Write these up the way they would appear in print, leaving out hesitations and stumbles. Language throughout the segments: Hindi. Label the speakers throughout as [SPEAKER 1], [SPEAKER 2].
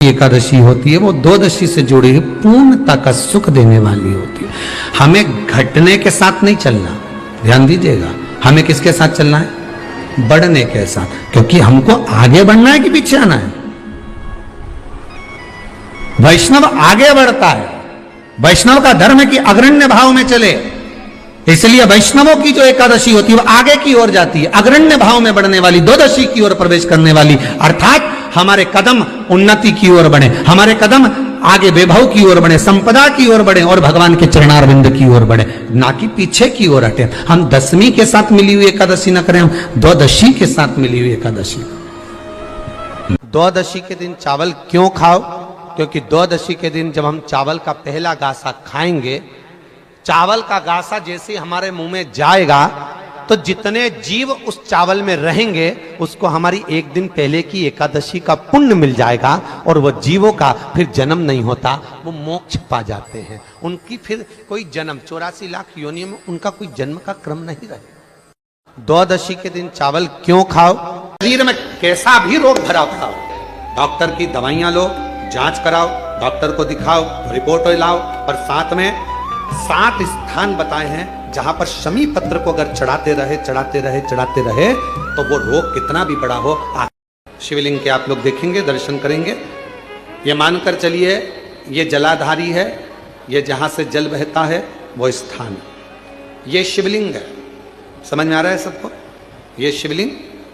[SPEAKER 1] एकादशी होती है वो द्वादशी से जुड़ी हुई पूर्णता का सुख देने वाली होती है। हमें घटने के साथ नहीं चलना, ध्यान दीजिएगा। हमें किसके साथ चलना है? बढ़ने के साथ, क्योंकि हमको आगे बढ़ना है कि पीछे आना है। वैष्णव आगे बढ़ता है, वैष्णव का धर्म है कि अग्रण्य भाव में चले, इसलिए वैष्णवों की जो एकादशी होती है वो आगे की ओर जाती है, अग्रण्य भाव में बढ़ने वाली, द्वादशी की ओर प्रवेश करने वाली, अर्थात हमारे कदम उन्नति की ओर बढ़े, हमारे कदम आगे वैभव की ओर बढ़े, संपदा की ओर बढ़े और भगवान के चरणारविंद की ओर बढ़े, ना कि पीछे की ओर हटे। हम दसवीं के साथ मिली हुई एकादशी न करें, हम द्वादशी के साथ मिली हुई एकादशी। द्वादशी के दिन चावल क्यों खाओ? क्योंकि द्वादशी के दिन जब हम चावल का पहला गासा खाएंगे, चावल का गासा जैसे हमारे मुंह में जाएगा तो जितने जीव उस चावल में रहेंगे उसको हमारी एक दिन पहले की एकादशी का पुण्य मिल जाएगा और वो जीवों का फिर जन्म नहीं होता, वो मोक्ष पा जाते हैं। उनकी फिर कोई जन्म 84 लाख योनियों में उनका कोई जन्म का क्रम नहीं रहे। द्वादशी के दिन चावल क्यों खाओ? शरीर में कैसा भी रोग भरा खाओ, डॉक्टर की दवाइयां लो, जांच कराओ, डॉक्टर को दिखाओ, रिपोर्ट लाओ, पर साथ में 7 स्थान बताए हैं जहां पर शमी पत्र को अगर चढ़ाते रहे तो वो रोग कितना भी बड़ा हो। शिवलिंग के आप लोग देखेंगे, दर्शन करेंगे। ये मानकर चलिए ये जलाधारी है, ये जहां से जल बहता है वो स्थान, ये शिवलिंग है। समझ में आ रहा है सबको? ये शिवलिंग,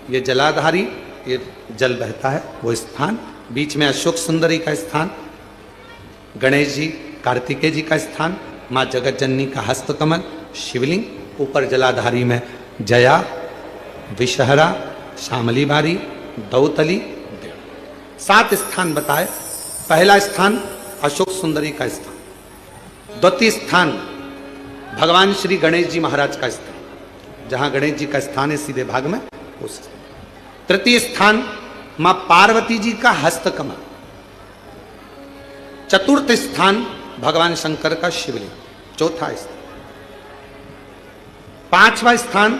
[SPEAKER 1] ये जलाधारी, ये जल बहता है वो स्थान, बीच में अशोक सुंदरी का स्थान, गणेश जी कार्तिकेय जी का स्थान, माँ जगत जननी का हस्तकमल, शिवलिंग, ऊपर जलाधारी में जया, विषहरा, श्यामली बारी, दौतली, देव। 7 स्थान बताए। पहला स्थान अशोक सुंदरी का स्थान, द्वितीय स्थान भगवान श्री गणेश जी महाराज का स्थान, जहां गणेश जी का स्थान है सीधे भाग में उस। तृतीय स्थान मां पार्वती जी का हस्तकमल। चतुर्थ स्थान भगवान शंकर का शिवलिंग, चौथा स्थान। 5वां स्थान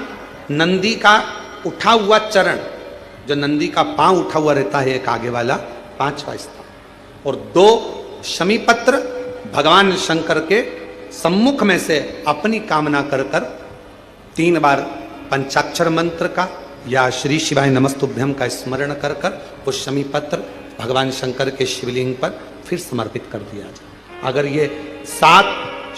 [SPEAKER 1] नंदी का उठा हुआ चरण, जो नंदी का पांव उठा हुआ रहता है एक आगे वाला, 5वां स्थान। और 2 शमी पत्र भगवान शंकर के सम्मुख में से अपनी कामना कर 3 बार पंचाक्षर मंत्र का या श्री शिवाय नमस्तुभ्यम का स्मरण कर वो शमी पत्र भगवान शंकर के शिवलिंग पर फिर समर्पित कर दिया जाए। अगर ये 7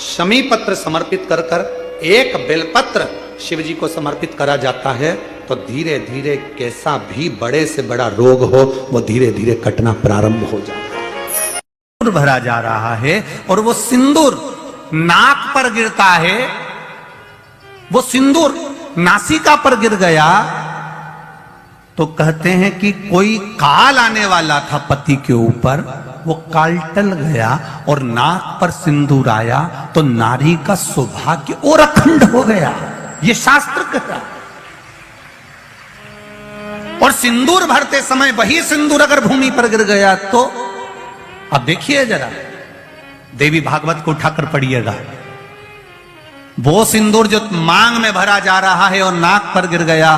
[SPEAKER 1] शमी पत्र समर्पित कर 1 बेलपत्र शिव जी को समर्पित करा जाता है तो धीरे धीरे कैसा भी बड़े से बड़ा रोग हो वो धीरे धीरे कटना प्रारंभ हो जाता है। सिंदूर भरा जा रहा है और वो सिंदूर नाक पर गिरता है, वो सिंदूर नासिका पर गिर गया तो कहते हैं कि कोई काल आने वाला था पति के ऊपर, वो काल टल गया और नाक पर सिंदूर आया तो नारी का सौभाग्य और अखंड हो गया, ये शास्त्र कहता। और सिंदूर भरते समय वही सिंदूर अगर भूमि पर गिर गया तो अब देखिए जरा, देवी भागवत को उठाकर पढ़िएगा, वो सिंदूर जो मांग में भरा जा रहा है और नाक पर गिर गया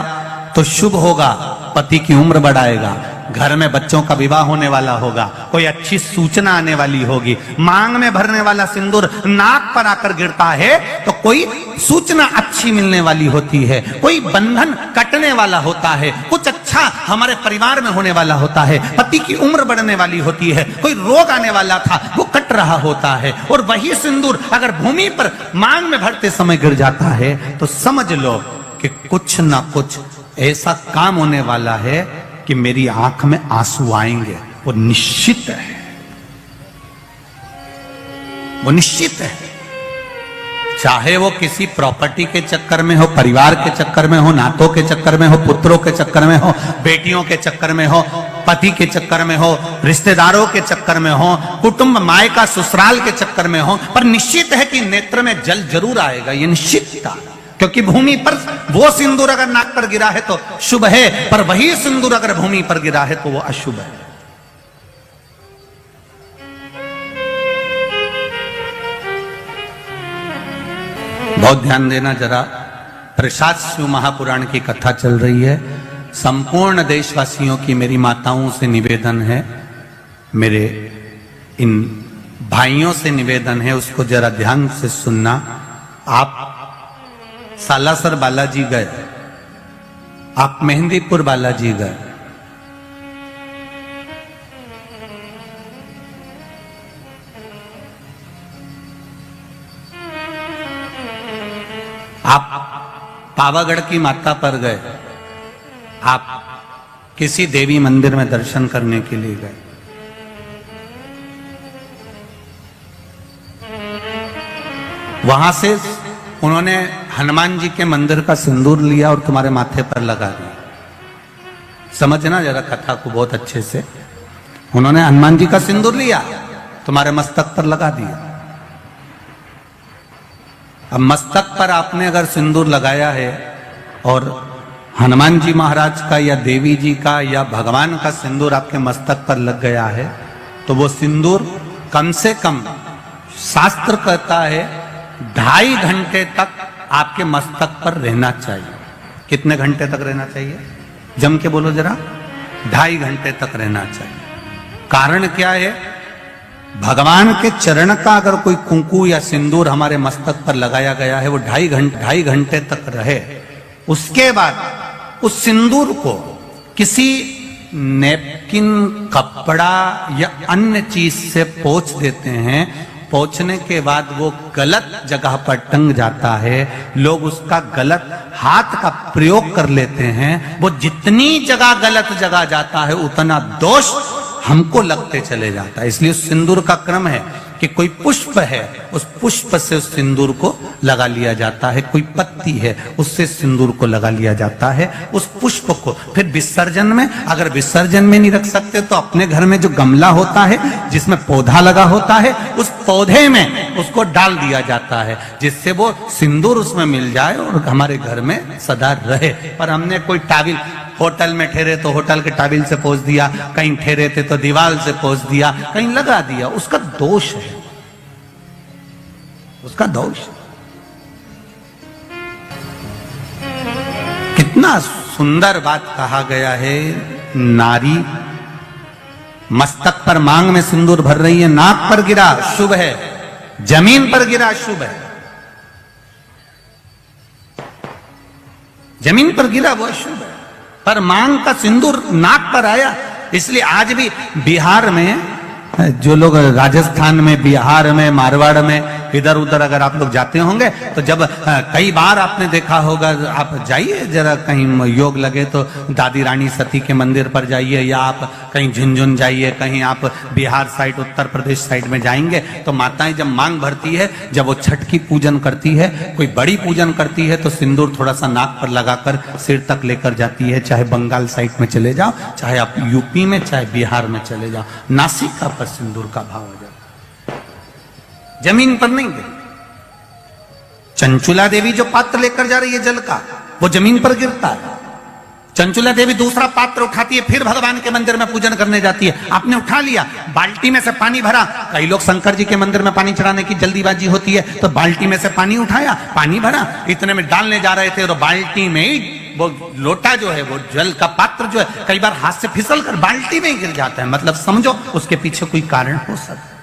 [SPEAKER 1] तो शुभ होगा, पति की उम्र बढ़ाएगा, घर में बच्चों का विवाह होने वाला होगा, कोई अच्छी सूचना आने वाली होगी। मांग में भरने वाला सिंदूर नाक पर आकर गिरता है तो कोई सूचना अच्छी मिलने वाली होती है, कोई बंधन कटने वाला होता है, कुछ अच्छा हमारे परिवार में होने वाला होता है, पति की उम्र बढ़ने वाली होती है, कोई रोग आने वाला था वो कट रहा होता है। और वही सिंदूर अगर भूमि पर मांग में भरते समय गिर जाता है तो समझ लो कि कुछ ना कुछ ऐसा काम होने वाला है कि मेरी आंख में आंसू आएंगे, वो निश्चित है, वो निश्चित है। चाहे वो किसी प्रॉपर्टी के चक्कर में हो, परिवार के चक्कर में हो, नातों के चक्कर में हो, पुत्रों के चक्कर में हो, बेटियों के चक्कर में हो, पति के चक्कर में हो, रिश्तेदारों के चक्कर में हो, कुटुंब मायका ससुराल के चक्कर में हो, पर निश्चित है कि नेत्र में जल जरूर आएगा, ये निश्चित था। क्योंकि भूमि पर वो सिंदूर अगर नाक पर गिरा है तो शुभ है, पर वही सिंदूर अगर भूमि पर गिरा है तो वो अशुभ है। बहुत ध्यान देना जरा। प्रसाद शिव महापुराण की कथा चल रही है। संपूर्ण देशवासियों की मेरी माताओं से निवेदन है
[SPEAKER 2] मेरे इन भाइयों से निवेदन है, उसको जरा ध्यान से सुनना। आप सालासर बालाजी गए, आप मेहंदीपुर बालाजी गए, आप पावागढ़ की माता पर गए, आप किसी देवी मंदिर में दर्शन करने के लिए गए, वहां से उन्होंने हनुमान जी के मंदिर का सिंदूर लिया और तुम्हारे माथे पर लगा दिया। समझना जरा कथा को बहुत अच्छे से। उन्होंने हनुमान जी का सिंदूर लिया, तुम्हारे मस्तक पर लगा दिया। अब मस्तक पर आपने अगर सिंदूर लगाया है और हनुमान जी महाराज का या देवी जी का या भगवान का सिंदूर आपके मस्तक पर लग गया है, तो वो सिंदूर कम से कम शास्त्र कहता है 2.5 घंटे तक आपके मस्तक पर रहना चाहिए। कितने घंटे तक रहना चाहिए? जम के बोलो जरा। 2.5 घंटे तक रहना चाहिए। कारण क्या है? भगवान के चरण का अगर कोई कुंकू या सिंदूर हमारे मस्तक पर लगाया गया है, वो 2.5 घंटे तक रहे, उसके बाद उस सिंदूर को किसी नैपकिन, कपड़ा या अन्य चीज से पोंछ देते हैं। पोंछने के बाद वो गलत जगह पर टंग जाता है, लोग उसका गलत हाथ का प्रयोग कर लेते हैं। वो जितनी जगह गलत जगह जाता है उतना दोष हमको लगते चले जाता है। इसलिए उस सिंदूर का क्रम है कि कोई पुष्प है, उस पुष्प से उस सिंदूर को लगा लिया जाता है, कोई पत्ती है उससे सिंदूर को लगा लिया जाता है, उस पुष्प को फिर विसर्जन में, अगर विसर्जन में नहीं रख सकते तो अपने घर में जो गमला होता है जिसमें पौधा लगा होता है, उस पौधे में उसको डाल दिया जाता है, जिससे वो सिंदूर उसमें मिल जाए और हमारे घर में सदा रहे। पर हमने कोई टाविल, होटल में ठहरे तो होटल के टाविल से पोंछ दिया, कहीं ठहरे थे तो दीवार से पोंछ दिया, कहीं लगा दिया, उसका दोष है, उसका दोष। कितना सुंदर बात कहा गया है। नारी मस्तक पर मांग में सिंदूर भर रही है, नाक पर गिरा शुभ है, जमीन पर गिरा शुभ है। जमीन पर गिरा वो शुभ है, पर मांग का सिंदूर नाक पर आया। इसलिए आज भी बिहार में, जो लोग राजस्थान में, बिहार में, मारवाड़ में इधर उधर अगर आप लोग जाते होंगे तो जब कई बार आपने देखा होगा, आप जाइए जरा कहीं योग लगे तो दादी रानी सती के मंदिर पर जाइए, या आप कहीं झुंझुन जाइए, कहीं आप बिहार साइड, उत्तर प्रदेश साइड में जाएंगे तो माताएं जब मांग भरती है, जब वो छठ की पूजन करती है, कोई बड़ी पूजन करती है, तो सिंदूर थोड़ा सा नाक पर लगाकर सिर तक लेकर जाती है। चाहे बंगाल साइड में चले जाओ, चाहे आप यूपी में, चाहे बिहार में चले जाओ, नासिका पर सिंदूर का भाव हो जाता, जमीन पर नहीं गिर। चंचुला देवी जो पात्र लेकर जा रही है जल का, वो जमीन पर गिरता है। चंचुला देवी दूसरा पात्र उठाती है, फिर भगवान के मंदिर में पूजन करने जाती है। आपने उठा लिया, बाल्टी में से पानी भरा। कई लोग शंकर जी के मंदिर में पानी चढ़ाने की जल्दीबाजी होती है, तो बाल्टी में से पानी उठाया, पानी भरा, इतने में डालने जा रहे थे और बाल्टी में ही वो लोटा जो है, वो जल का पात्र जो है, कई बार हाथ से फिसल कर बाल्टी में ही गिर जाता है। मतलब समझो उसके पीछे कोई कारण हो सकता है।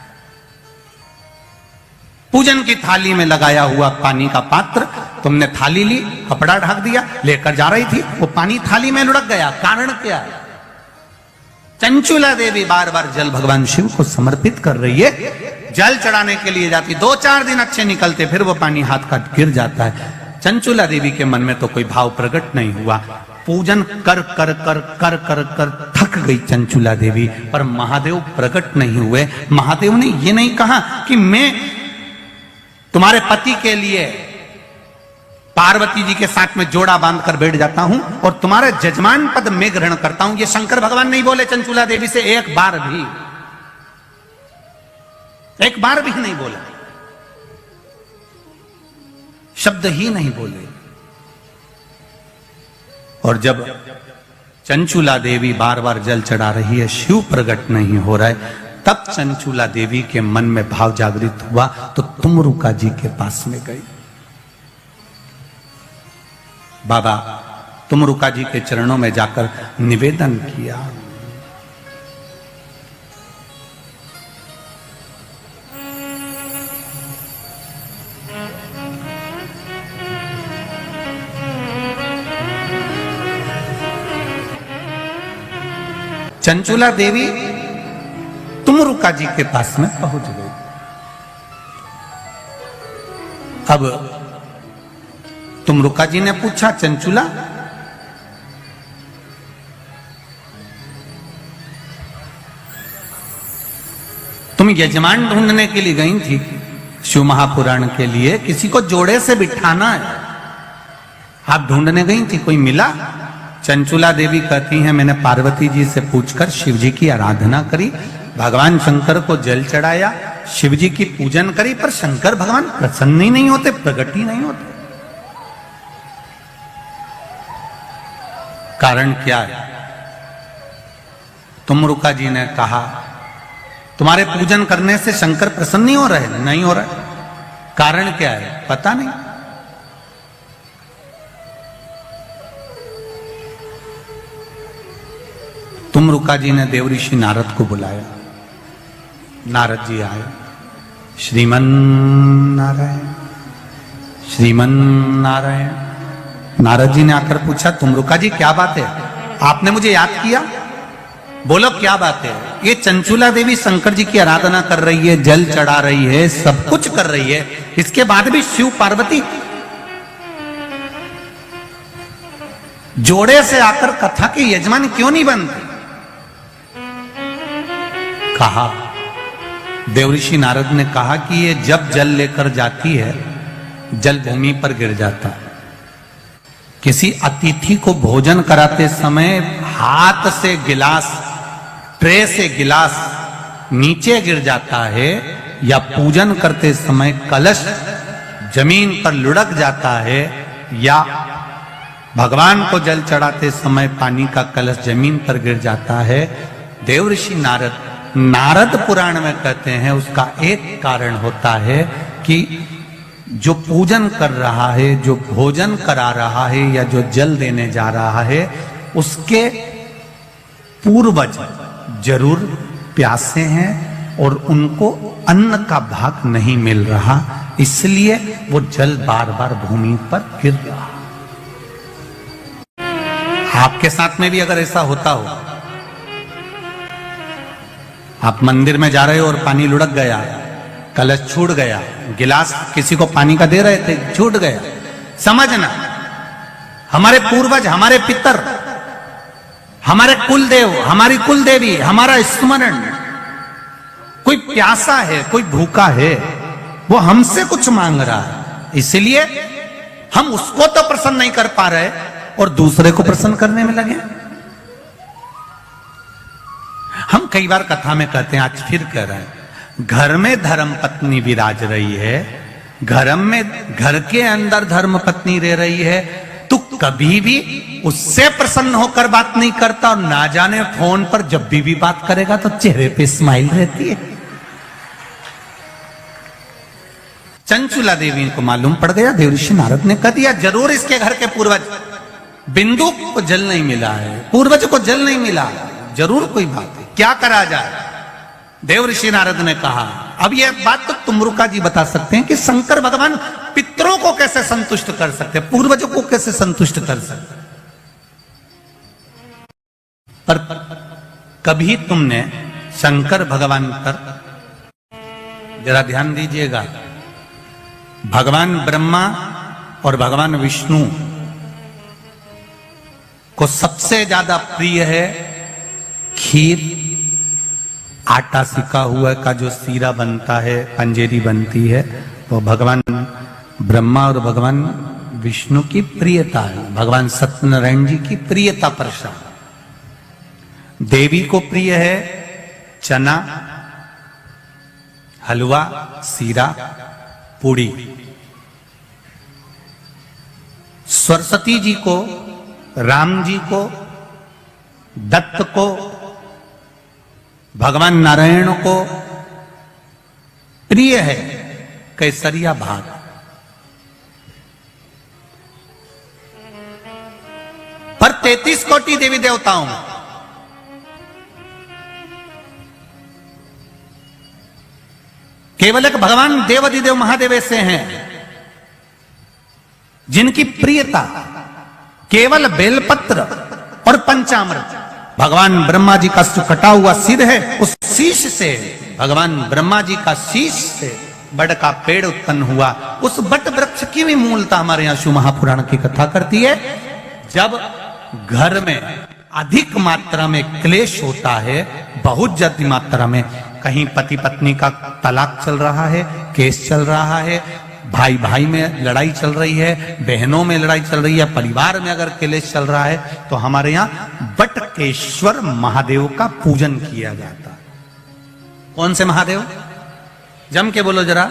[SPEAKER 2] पूजन की थाली में लगाया हुआ पानी का पात्र, तुमने थाली ली, कपड़ा ढक दिया, लेकर जा रही थी, वो पानी थाली में लुढ़क गया। कारण क्या है? चंचुला देवी बार बार जल भगवान शिव को समर्पित कर रही है, जल चढ़ाने के लिए जाती, 2-4 दिन अच्छे निकलते, फिर वो पानी हाथ का गिर जाता है। चंचुला देवी के मन में तो कोई भाव प्रकट नहीं हुआ। पूजन कर कर कर कर कर कर थक गई चंचुला देवी, पर महादेव प्रकट नहीं हुए। महादेव ने ये नहीं कहा कि मैं तुम्हारे पति के लिए पार्वती जी के साथ में जोड़ा बांधकर बैठ जाता हूं और तुम्हारे जजमान पद में ग्रहण करता हूं। ये शंकर भगवान नहीं बोले चंचुला देवी से, एक बार भी नहीं बोला, शब्द ही नहीं बोले। और जब चंचुला देवी बार बार जल चढ़ा रही है, शिव प्रकट नहीं हो रहा है, तब चंचुला देवी के मन में भाव जागृत हुआ, तो तुमरुका जी के पास में गई। बाबा तुमरुका जी के चरणों में जाकर निवेदन किया, चंचुला देवी तुमरुका जी के पास में पहुंच गई। अब तुमरुका जी ने पूछा, चंचुला तुम यजमान ढूंढने के लिए गई थी शिव महापुराण के लिए, किसी को जोड़े से बिठाना है, आप ढूंढने गई थी, कोई मिला? चंचुला देवी कहती हैं, मैंने पार्वती जी से पूछकर शिव जी की आराधना करी, भगवान शंकर को जल चढ़ाया, शिव जी की पूजन करी, पर शंकर भगवान प्रसन्न ही नहीं होते, प्रकट ही नहीं होते। कारण क्या है? तुमरुका जी ने कहा, तुम्हारे पूजन करने से शंकर प्रसन्न नहीं हो रहे? नहीं हो रहा। कारण क्या है? पता नहीं। तुमरुका जी ने देवऋषि नारद को बुलाया। नारद जी आए। श्रीमन नारायण, श्रीमन नारायण। नारद जी ने आकर पूछा, तुमरुका जी क्या बात है, आपने मुझे याद किया? बोलो क्या बात है? ये चंचुला देवी शंकर जी की आराधना कर रही है, जल चढ़ा रही है, सब कुछ कर रही है, इसके बाद भी शिव पार्वती जोड़े से आकर कथा के यजमान क्यों नहीं बनते? कहा, देवऋषि नारद ने कहा कि ये जब जल लेकर जाती है, जल भूमि पर गिर जाता है। किसी अतिथि को भोजन कराते समय हाथ से गिलास, ट्रे से गिलास नीचे गिर जाता है, या पूजन करते समय कलश जमीन पर लुढ़क जाता है, या भगवान को जल चढ़ाते समय पानी का कलश जमीन पर गिर जाता है, देवऋषि नारद पुराण में कहते हैं उसका एक कारण होता है कि जो पूजन कर रहा है, जो भोजन करा रहा है, या जो जल देने जा रहा है, उसके पूर्वज जरूर प्यासे हैं और उनको अन्न का भाग नहीं मिल रहा, इसलिए वो जल बार बार भूमि पर गिर रहा। आपके साथ में भी अगर ऐसा होता हो, आप मंदिर में जा रहे हो और पानी लुढ़क गया, कलश छूट गया, गिलास किसी को पानी का दे रहे थे, छूट गया, समझना हमारे पूर्वज, हमारे पितर, हमारे कुलदेव, हमारी कुलदेवी, हमारा स्मरण, कोई प्यासा है, कोई भूखा है, वो हमसे कुछ मांग रहा है, इसलिए हम उसको तो प्रसन्न नहीं कर पा रहे और दूसरे को प्रसन्न करने में लगे। हम कई बार कथा में कहते हैं, आज फिर कह रहे हैं, घर में धर्म पत्नी विराज रही है, घर के अंदर धर्म पत्नी रह रही है, तू कभी भी उससे प्रसन्न होकर बात नहीं करता, और ना जाने फोन पर जब भी बात करेगा तो चेहरे पे स्माइल रहती है। चंचुला देवी को मालूम पड़ गया, देवऋषि नारद ने कह दिया, जरूर इसके घर के पूर्वज बिंदु को जल नहीं मिला है, पूर्वज को जल नहीं मिला, जरूर कोई बात है, क्या करा जाए? देवऋषि नारद ने कहा, अब यह बात तो तुमरुका जी बता सकते हैं कि शंकर भगवान पितरों को कैसे संतुष्ट कर सकते, पूर्वजों को कैसे संतुष्ट कर सकते। पर कभी तुमने शंकर भगवान पर जरा ध्यान दीजिएगा, भगवान ब्रह्मा और भगवान विष्णु को सबसे ज्यादा प्रिय है खीर, आटा सिका हुआ का जो सीरा बनता है, पंजेरी बनती है, वो भगवान ब्रह्मा और भगवान विष्णु की प्रियता है, भगवान सत्यनारायण जी की प्रियता प्रसाद। देवी को प्रिय है चना, हलवा, सीरा, पूड़ी। सरस्वती जी को, राम जी को, दत्त को, भगवान नारायण को प्रिय है केसरिया भात। पर 33 कोटि देवी देवताओं केवल एक भगवान देवाधिदेव महादेव ऐसे हैं जिनकी प्रियता केवल बेलपत्र और पंचामृत भगवान ब्रह्मा जी का जो कटा हुआ सिर है, उस शीश से, भगवान ब्रह्मा जी का शीश से बट का पेड़ उत्पन्न हुआ। उस बट वृक्ष की भी मूलता हमारे यहाँ शिव महापुराण की कथा करती है। जब घर में अधिक मात्रा में क्लेश होता है, बहुत ज्यादा मात्रा में, कहीं पति पत्नी का तलाक चल रहा है, केस चल रहा है, भाई भाई में लड़ाई चल रही है, बहनों में लड़ाई चल रही है, परिवार में अगर क्लेश चल रहा है, तो हमारे यहाँ बटकेश्वर महादेव का पूजन किया जाता है। कौन से महादेव? जम के बोलो जरा,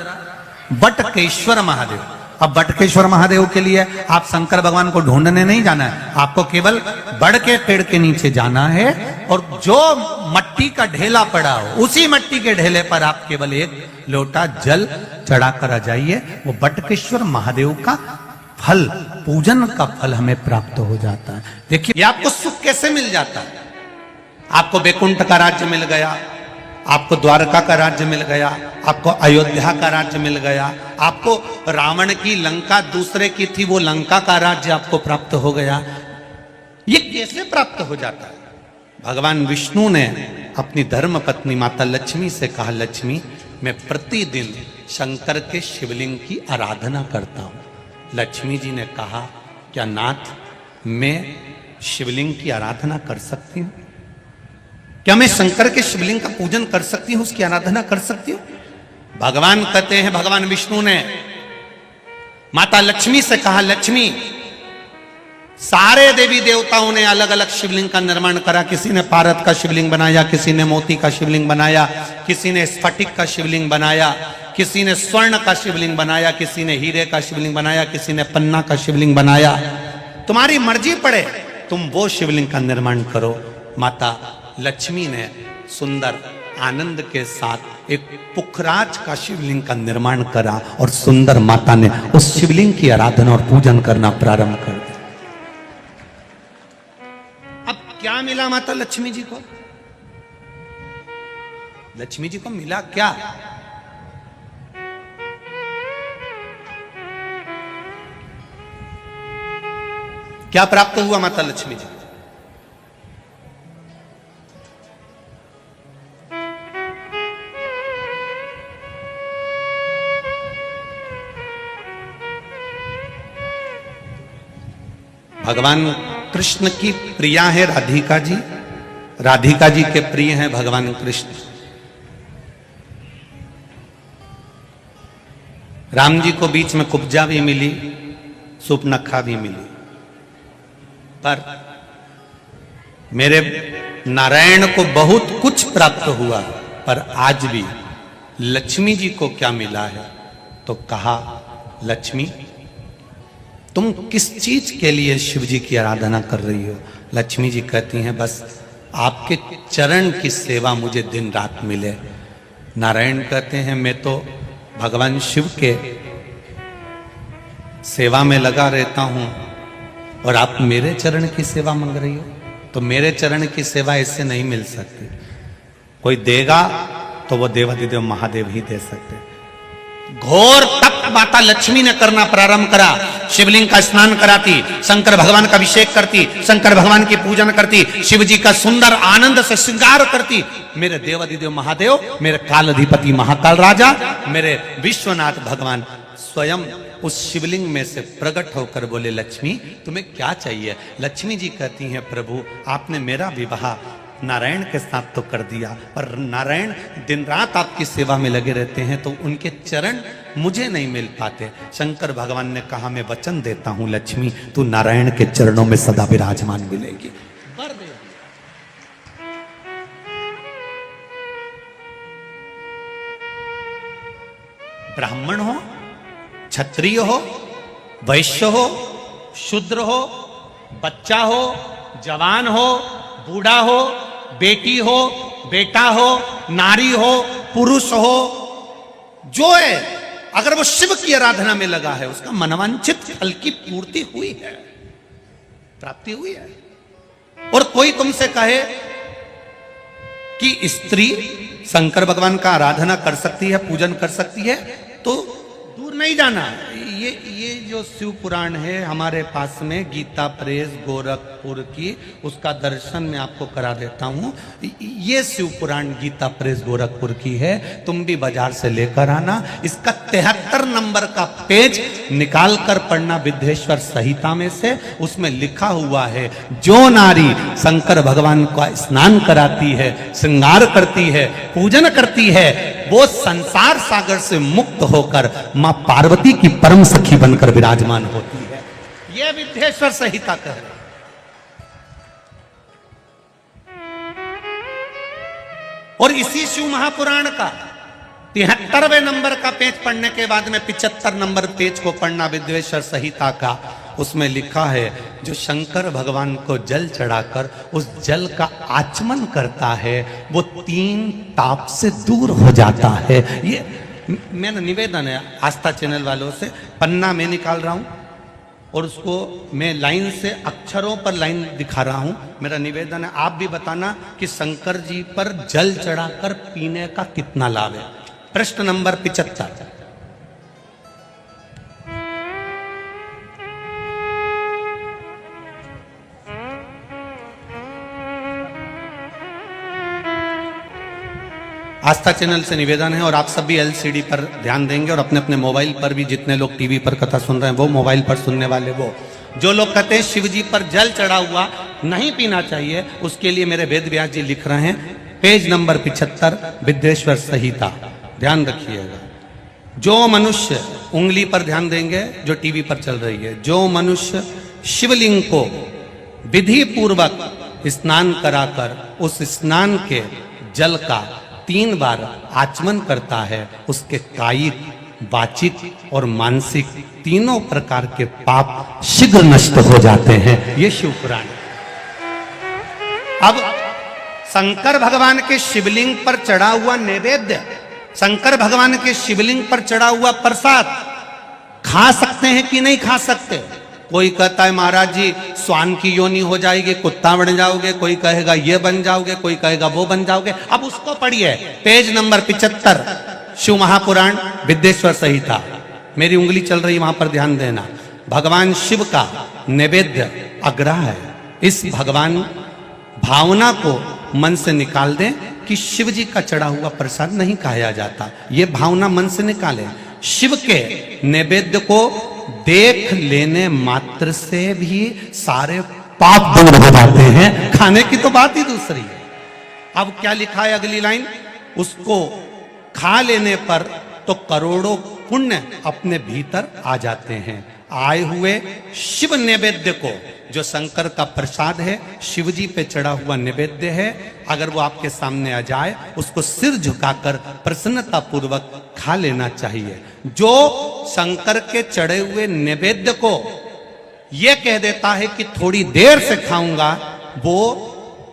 [SPEAKER 2] बटकेश्वर महादेव। अब बटकेश्वर महादेव के लिए आप शंकर भगवान को ढूंढने नहीं जाना है, आपको केवल बड़ के पेड़ के नीचे जाना है और जो मट्टी का ढेला पड़ा हो, उसी मट्टी के ढेले पर आप केवल एक लोटा जल चढ़ाकर आ जाइए। वो बटकेश्वर महादेव का फल, पूजन का फल हमें प्राप्त हो जाता है। देखिए, ये आपको सुख कैसे मिल जाता है। आपको बैकुंठ का राज्य मिल गया, आपको द्वारका का राज्य मिल गया, आपको अयोध्या का राज्य मिल गया, आपको रावण की लंका दूसरे की थी वो लंका का राज्य आपको प्राप्त हो गया। ये कैसे प्राप्त हो जाता है? भगवान विष्णु ने अपनी धर्म पत्नी माता लक्ष्मी से कहा, लक्ष्मी मैं प्रतिदिन शंकर के शिवलिंग की आराधना करता हूं। लक्ष्मी जी ने कहा, क्या नाथ मैं शिवलिंग की आराधना कर सकती हूं? क्या मैं शंकर के शिवलिंग का पूजन कर सकती हूं, उसकी आराधना कर सकती हूं? भगवान कहते हैं, भगवान विष्णु ने माता लक्ष्मी से कहा, लक्ष्मी सारे देवी देवताओं ने अलग अलग शिवलिंग का निर्माण करा। किसी ने पारद का शिवलिंग बनाया, किसी ने मोती का शिवलिंग बनाया, किसी ने स्फटिक का शिवलिंग बनाया, किसी ने स्वर्ण का शिवलिंग बनाया, किसी ने हीरे का शिवलिंग बनाया, किसी ने पन्ना का शिवलिंग बनाया। तुम्हारी मर्जी पड़े, तुम वो शिवलिंग का निर्माण करो। माता लक्ष्मी ने सुंदर आनंद के साथ एक पुखराज का शिवलिंग का निर्माण करा और सुंदर माता ने उस शिवलिंग की आराधना और पूजन करना प्रारंभ कर दिया। अब क्या मिला माता लक्ष्मी जी को? लक्ष्मी जी को मिला क्या? क्या प्राप्त हुआ माता लक्ष्मी जी? भगवान कृष्ण की प्रिया है राधिका जी, राधिका जी के प्रिय हैं भगवान कृष्ण। राम जी को बीच में कुब्जा भी मिली, सुपनखा भी मिली, पर मेरे नारायण को बहुत कुछ प्राप्त हुआ, पर आज भी लक्ष्मी जी को क्या मिला है? तो कहा, लक्ष्मी तुम किस चीज के लिए शिव जी की आराधना कर रही हो? लक्ष्मी जी कहती हैं, बस आपके चरण की सेवा मुझे दिन रात मिले। नारायण कहते हैं, मैं तो भगवान शिव के सेवा में लगा रहता हूं और आप मेरे चरण की सेवा मांग रही हो? तो मेरे चरण की सेवा इससे नहीं मिल सकती। कोई देगा तो वो देवाधिदेव महादेव ही दे सकते। घोर तप माता लक्ष्मी ने करना प्रारंभ करा। शिवलिंग का स्नान कराती, शंकर भगवान का अभिषेक करती, शंकर भगवान की पूजन करती, शिव जी का सुंदर आनंद से श्रृंगार करती। मेरे देवाधिदेव महादेव, मेरे काल अधिपति महाकाल राजा, मेरे विश्वनाथ भगवान स्वयं उस शिवलिंग में से प्रकट होकर बोले, लक्ष्मी तुम्हें क्या चाहिए? लक्ष्मी जी कहती हैं, प्रभु आपने मेरा विवाह नारायण के साथ तो कर दिया, पर नारायण दिन रात आपकी सेवा में लगे रहते हैं, तो उनके चरण मुझे नहीं मिल पाते। शंकर भगवान ने कहा, मैं वचन देता हूं लक्ष्मी, तू नारायण के चरणों में सदा विराजमान मिलेगी। ब्राह्मण हो, क्षत्रिय हो, वैश्य हो, शूद्र हो, बच्चा हो, जवान हो, बूढ़ा हो, बेटी हो, बेटा हो, नारी हो, पुरुष हो, जो है अगर वो शिव की आराधना में लगा है, उसका मनवांछित फल की पूर्ति हुई है, प्राप्ति हुई है। और कोई तुमसे कहे कि स्त्री शंकर भगवान का आराधना कर सकती है, पूजन कर सकती है, तो दूर नहीं जाना।
[SPEAKER 1] ये जो शिव पुराण है हमारे पास में, गीता प्रेस गोरखपुर की, उसका दर्शन मैं आपको करा देता हूं। ये शिव पुराण गीता प्रेस गोरखपुर की है, तुम भी बाजार से लेकर आना। इसका 73 नंबर का पेज निकाल कर पढ़ना विद्येश्वर संहिता में से। उसमें लिखा हुआ है, जो नारी शंकर भगवान का स्नान कराती है, श्रृंगार करती है, पूजन करती है, वो संसार सागर से मुक्त होकर मां पार्वती की परम सखी बनकर विराजमान होती है। यह विद्येश्वर संहिता कह रहे। और इसी शिव महापुराण का 73वें नंबर का पेज पढ़ने के बाद में 75 नंबर पेज को पढ़ना विद्येश्वर संहिता का। उसमें लिखा है, जो शंकर भगवान को जल चढ़ाकर उस जल का आचमन करता है, वो 3 ताप से दूर हो जाता है। ये मेरा निवेदन है आस्था चैनल वालों से। पन्ना मैं निकाल रहा हूं और उसको मैं लाइन से अक्षरों पर लाइन दिखा रहा हूं। मेरा निवेदन है, आप भी बताना कि शंकर जी पर जल चढ़ाकर पीने का कितना लाभ है। प्रश्न नंबर 75। आस्था चैनल से निवेदन है, और आप सब भी एलसीडी पर ध्यान देंगे, और अपने अपने मोबाइल पर भी, जितने लोग टीवी पर कथा सुन रहे हैं वो, मोबाइल पर सुनने वाले वो, जो लोग कहते हैं शिव जी पर जल चढ़ा हुआ नहीं पीना चाहिए, उसके लिए मेरे वेद व्यास जी लिख रहे हैं, पेज नंबर 75 विद्येश्वर संहिता। ध्यान रखिएगा, जो मनुष्य, उंगली पर ध्यान देंगे जो टीवी पर चल रही है, जो मनुष्य शिवलिंग को विधि पूर्वक स्नान कराकर उस स्नान के जल का 3 बार आचमन करता है, उसके कायिक, वाचिक और मानसिक तीनों प्रकार के पाप शीघ्र नष्ट हो जाते हैं। ये शिव पुराण। अब शंकर भगवान के शिवलिंग पर चढ़ा हुआ नैवेद्य, शंकर भगवान के शिवलिंग पर चढ़ा हुआ प्रसाद खा सकते हैं कि नहीं खा सकते? कोई कहता है महाराज जी स्वान की योनि हो जाएगी, कुत्ता बन जाओगे, कोई कहेगा ये बन जाओगे, कोई कहेगा वो बन जाओगे। अब उसको पढ़िए, पेज नंबर 75 शिव महापुराण विद्येश्वर संहिता। मेरी उंगली चल रही, वहां पर ध्यान देना। भगवान शिव का नैवेद्य अग्रह है। इस भगवान भावना को मन से निकाल दें कि शिव जी का चढ़ा हुआ प्रसाद नहीं खाया जाता, ये भावना मन से निकालें। शिव के नैवेद्य को देख लेने मात्र से भी सारे पाप दूर हो जाते हैं, खाने की तो बात ही दूसरी है। अब क्या लिखा है अगली लाइन, उसको खा लेने पर तो करोड़ों पुण्य अपने भीतर आ जाते हैं। आए हुए शिव नैवेद्य को, जो शंकर का प्रसाद है, शिव जी पे चढ़ा हुआ नैवेद्य है, अगर वो आपके सामने आ जाए, उसको सिर झुकाकर प्रसन्नता पूर्वक खा लेना चाहिए। जो शंकर के चढ़े हुए नैवेद्य को ये कह देता है कि थोड़ी देर से खाऊंगा, वो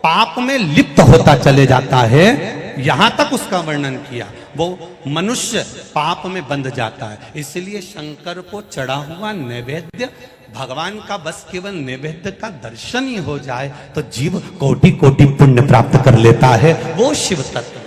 [SPEAKER 1] पाप में लिप्त होता चले जाता है। यहां तक उसका वर्णन किया, वो मनुष्य पाप में बंध जाता है। इसलिए शंकर को चढ़ा हुआ नैवेद्य, भगवान का बस केवल नैवेद्य का दर्शन ही हो जाए तो जीव कोटि कोटि पुण्य प्राप्त कर लेता है। वो शिव तत्व